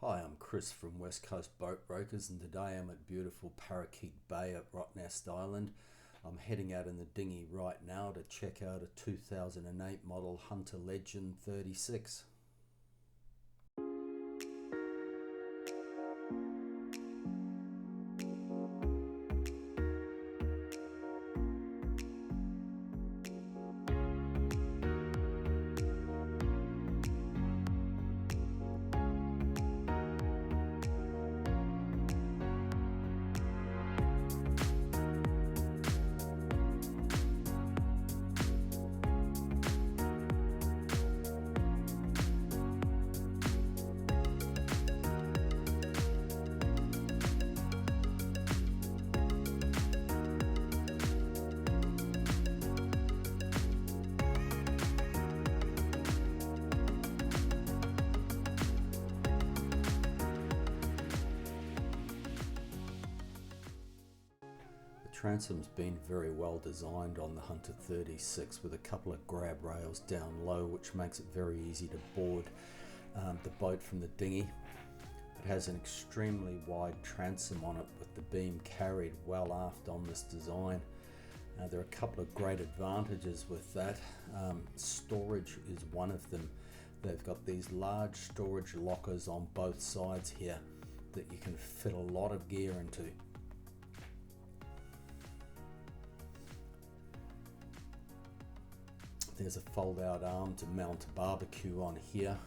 Hi, I'm Chris from West Coast Boat Brokers, and today I'm at beautiful Parakeet Bay at Rottnest Island. I'm heading out in the dinghy right now to check out a 2008 model Hunter Legend 36. The transom's been very well designed on the Hunter 36 with a couple of grab rails down low, which makes it very easy to board the boat from the dinghy. It has an extremely wide transom on it with the beam carried well aft on this design. There are a couple of great advantages with that. Storage is one of them. They've got these large storage lockers on both sides here that you can fit a lot of gear into. There's a fold-out arm to mount a barbecue on here.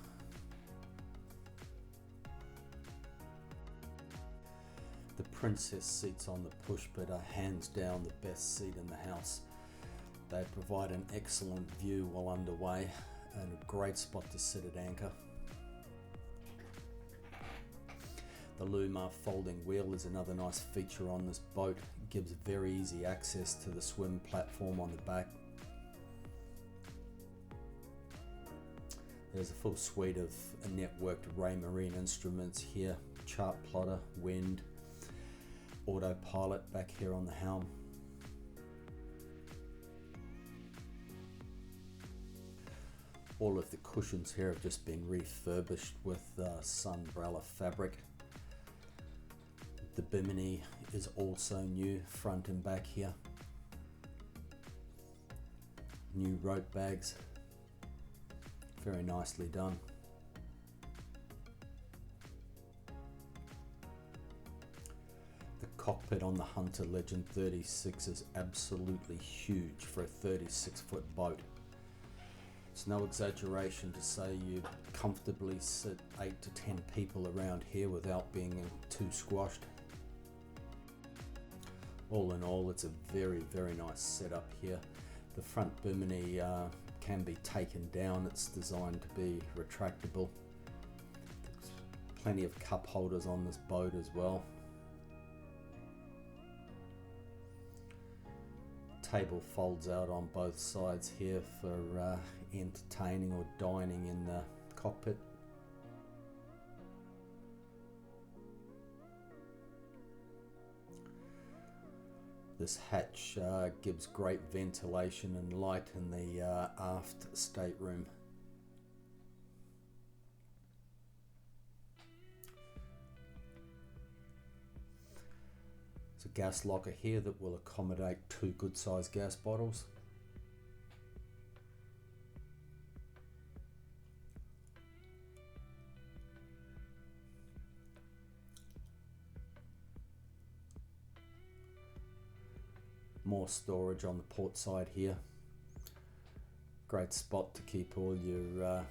The Princess seats on the push bed are hands down the best seat in the house. They provide an excellent view while underway and a great spot to sit at anchor. The Luma folding wheel is another nice feature on this boat. It gives very easy access to the swim platform on the back. There's a full suite of networked Raymarine instruments here, chart plotter, wind, autopilot back here on the helm. All of the cushions here have just been refurbished with Sunbrella fabric. The bimini is also new, front and back here. New rope bags. Very nicely done. The cockpit on the Hunter Legend 36 is absolutely huge for a 36-foot boat. It's no exaggeration to say you'd comfortably sit 8 to 10 people around here without being too squashed. All in all, it's a very, very nice setup here. The front bimini can be taken down. It's designed to be retractable. There's plenty of cup holders on this boat as well. Table folds out on both sides here for entertaining or dining in the cockpit. This hatch gives great ventilation and light in the aft stateroom. There's a gas locker here that will accommodate 2 good-sized gas bottles. More storage on the port side here. Great spot to keep all your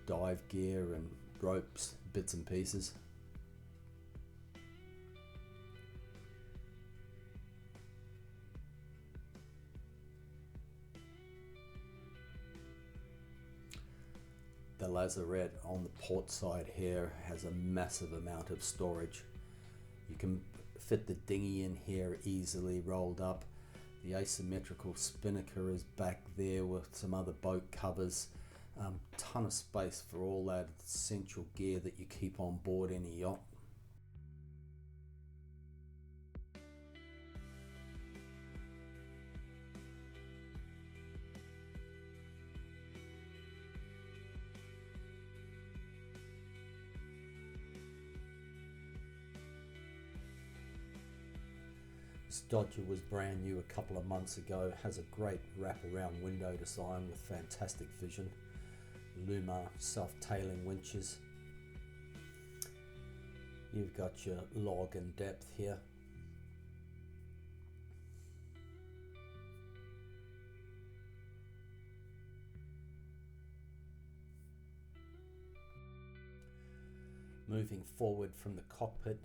dive gear and ropes, bits and pieces. The lazarette on the port side here has a massive amount of storage. You can fit the dinghy in here easily rolled up. The asymmetrical spinnaker is back there with some other boat covers. Ton of space for all that essential gear that you keep on board any yacht. This Dodger was brand new a couple of months ago, has a great wraparound window design with fantastic vision, Luma self-tailing winches. You've got your log and depth here. Moving forward from the cockpit,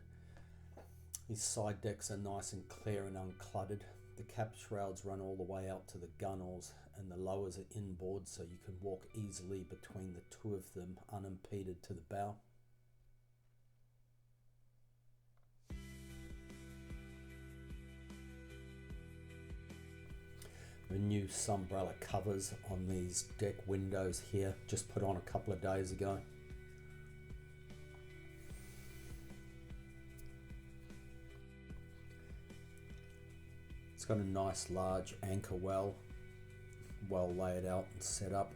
these side decks are nice and clear and uncluttered. The cap shrouds run all the way out to the gunnels and the lowers are inboard, so you can walk easily between the two of them unimpeded to the bow. The new Sunbrella covers on these deck windows here, just put on a couple of days ago. It's got a nice large anchor well laid out and set up.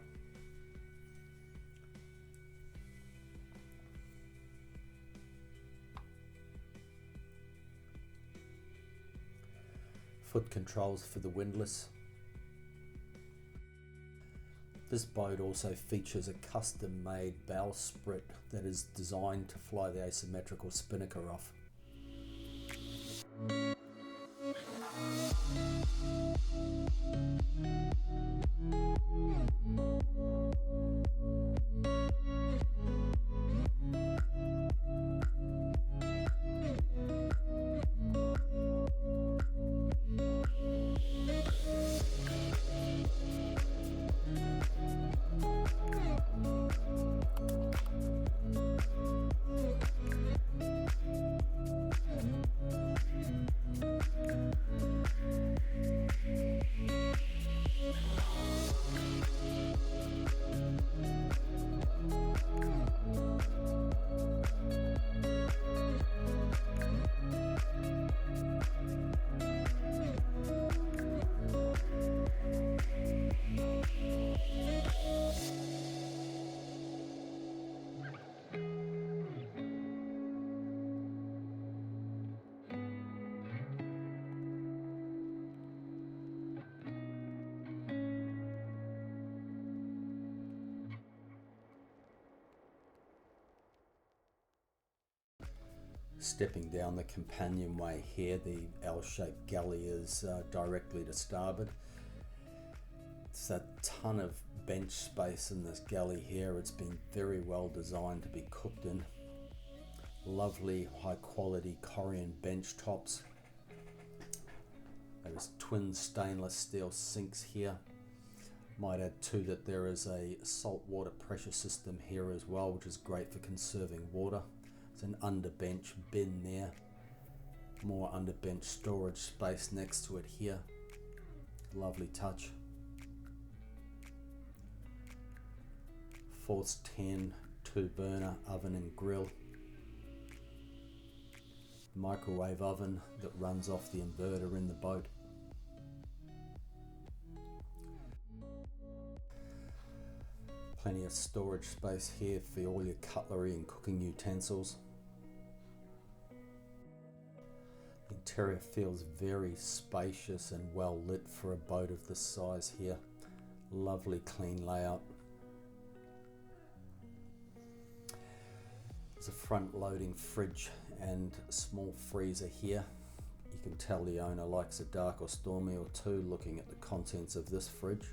Foot controls for the windlass. This boat also features a custom made bowsprit that is designed to fly the asymmetrical spinnaker off. Stepping down the companionway here, the L-shaped galley is directly to starboard. It's a ton of bench space in this galley here. It's been very well designed to be cooked in. Lovely high quality Corian bench tops. There's twin stainless steel sinks here. Might add too that there is a saltwater pressure system here as well, which is great for conserving water. There's an underbench bin there. More underbench storage space next to it here. Lovely touch. Force 10 2-burner oven and grill. Microwave oven that runs off the inverter in the boat. Plenty of storage space here for all your cutlery and cooking utensils. The interior feels very spacious and well lit for a boat of this size here. Lovely clean layout. There's a front loading fridge and small freezer here. You can tell the owner likes a dark or stormy or two looking at the contents of this fridge.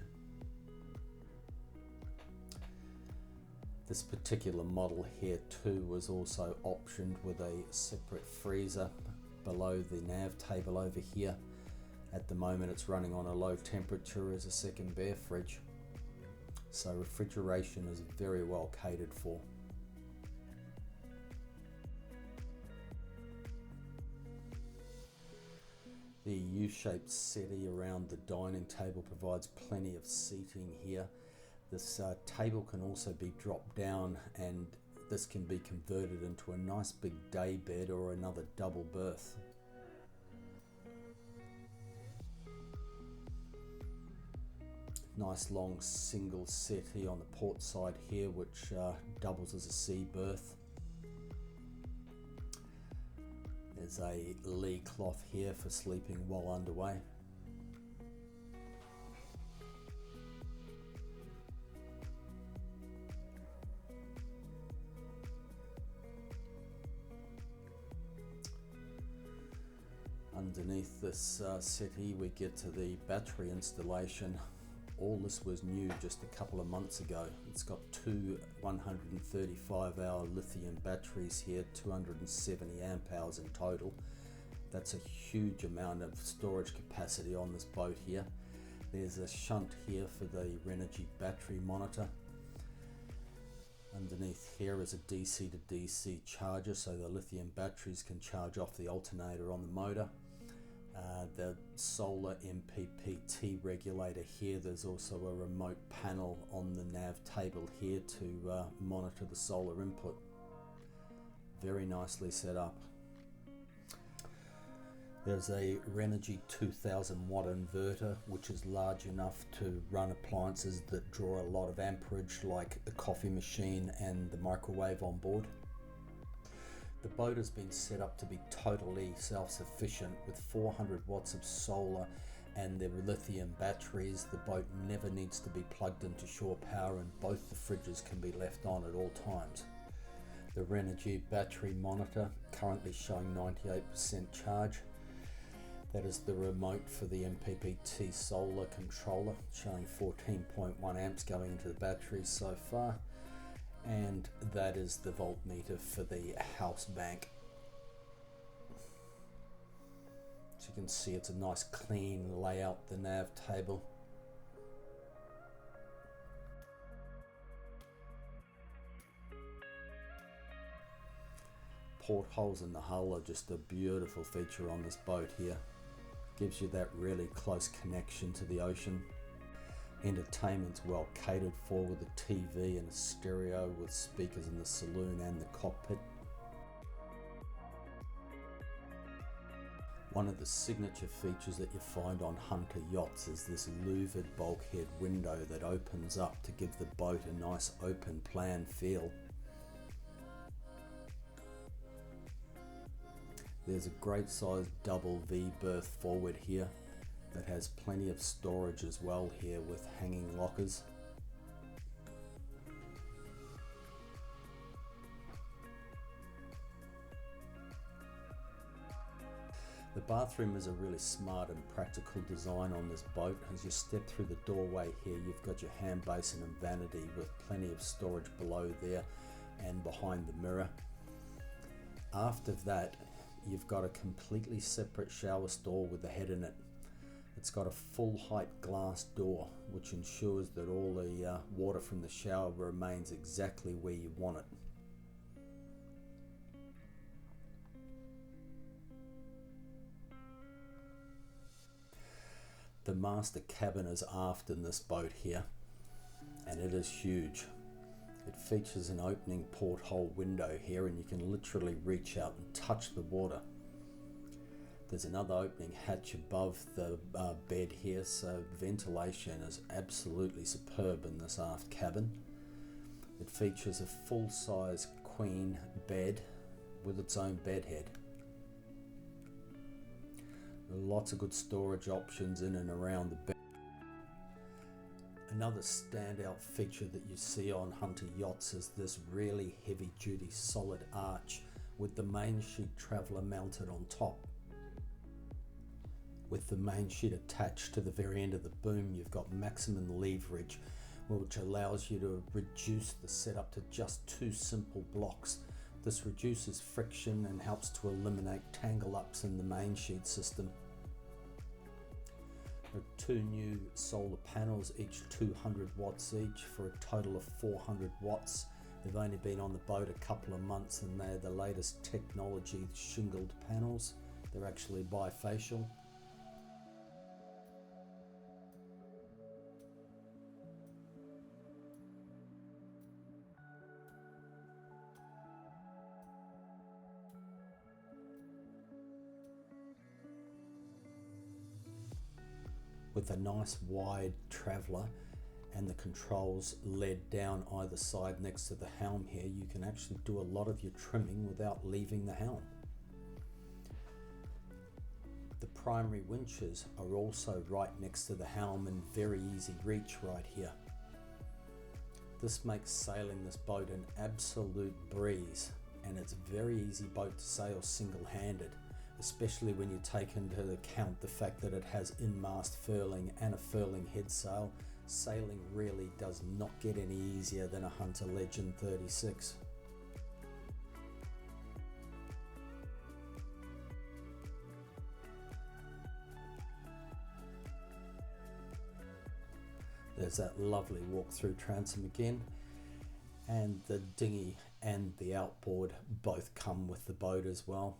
This particular model here too was also optioned with a separate freezer below the nav table over here. At the moment it's running on a low temperature as a second bare fridge. So refrigeration is very well catered for. The U-shaped settee around the dining table provides plenty of seating here. This table can also be dropped down and this can be converted into a nice big day bed or another double berth. Nice long single settee on the port side here, which doubles as a sea berth. There's a lee cloth here for sleeping while underway. Underneath this settee we get to the battery installation. All this was new just a couple of months ago. It's got two 135-hour lithium batteries here, 270 amp hours in total. That's a huge amount of storage capacity on this boat here. There's a shunt here for the Renogy battery monitor. Underneath here is a DC to DC charger, so the lithium batteries can charge off the alternator on the motor. The solar MPPT regulator here. There's also a remote panel on the nav table here to monitor the solar input. Very nicely set up. There's a Renogy 2000 watt inverter, which is large enough to run appliances that draw a lot of amperage, like the coffee machine and the microwave on board. The boat has been set up to be totally self-sufficient with 400 watts of solar and the lithium batteries. The boat never needs to be plugged into shore power, and both the fridges can be left on at all times. The Renogy battery monitor currently showing 98% charge. That is the remote for the MPPT solar controller, showing 14.1 amps going into the batteries so far. And that is the voltmeter for the house bank. So you can see it's a nice clean layout, the nav table. Portholes in the hull are just a beautiful feature on this boat here. Gives you that really close connection to the ocean. Entertainment's well catered for with a TV and a stereo with speakers in the saloon and the cockpit. One of the signature features that you find on Hunter yachts is this louvered bulkhead window that opens up to give the boat a nice open plan feel. There's a great sized double V berth forward here that has plenty of storage as well here with hanging lockers. The bathroom is a really smart and practical design on this boat. As you step through the doorway here, you've got your hand basin and vanity with plenty of storage below there and behind the mirror. After that, you've got a completely separate shower stall with a head in it. It's got a full height glass door, which ensures that all the water from the shower remains exactly where you want it. The master cabin is aft in this boat here, and it is huge. It features an opening porthole window here, and you can literally reach out and touch the water. There's another opening hatch above the bed here, so ventilation is absolutely superb in this aft cabin. It features a full-size queen bed with its own bed head. Lots of good storage options in and around the bed. Another standout feature that you see on Hunter yachts is this really heavy-duty solid arch with the main sheet traveller mounted on top. With the main sheet attached to the very end of the boom, you've got maximum leverage, which allows you to reduce the setup to just two simple blocks. This reduces friction and helps to eliminate tangle ups in the main sheet system. There are two new solar panels, each 200 watts each, for a total of 400 watts. They've only been on the boat a couple of months, and they're the latest technology shingled panels. They're actually bifacial. With a nice wide traveller and the controls led down either side next to the helm here, you can actually do a lot of your trimming without leaving the helm. primary winches are also right next to the helm in very easy reach right here. This makes sailing this boat an absolute breeze, and it's a very easy boat to sail single-handed, especially when you take into account the fact that it has in-mast furling and a furling head sail. Sailing really does not get any easier than a Hunter Legend 36. There's that lovely walk-through transom again, and the dinghy and the outboard both come with the boat as well.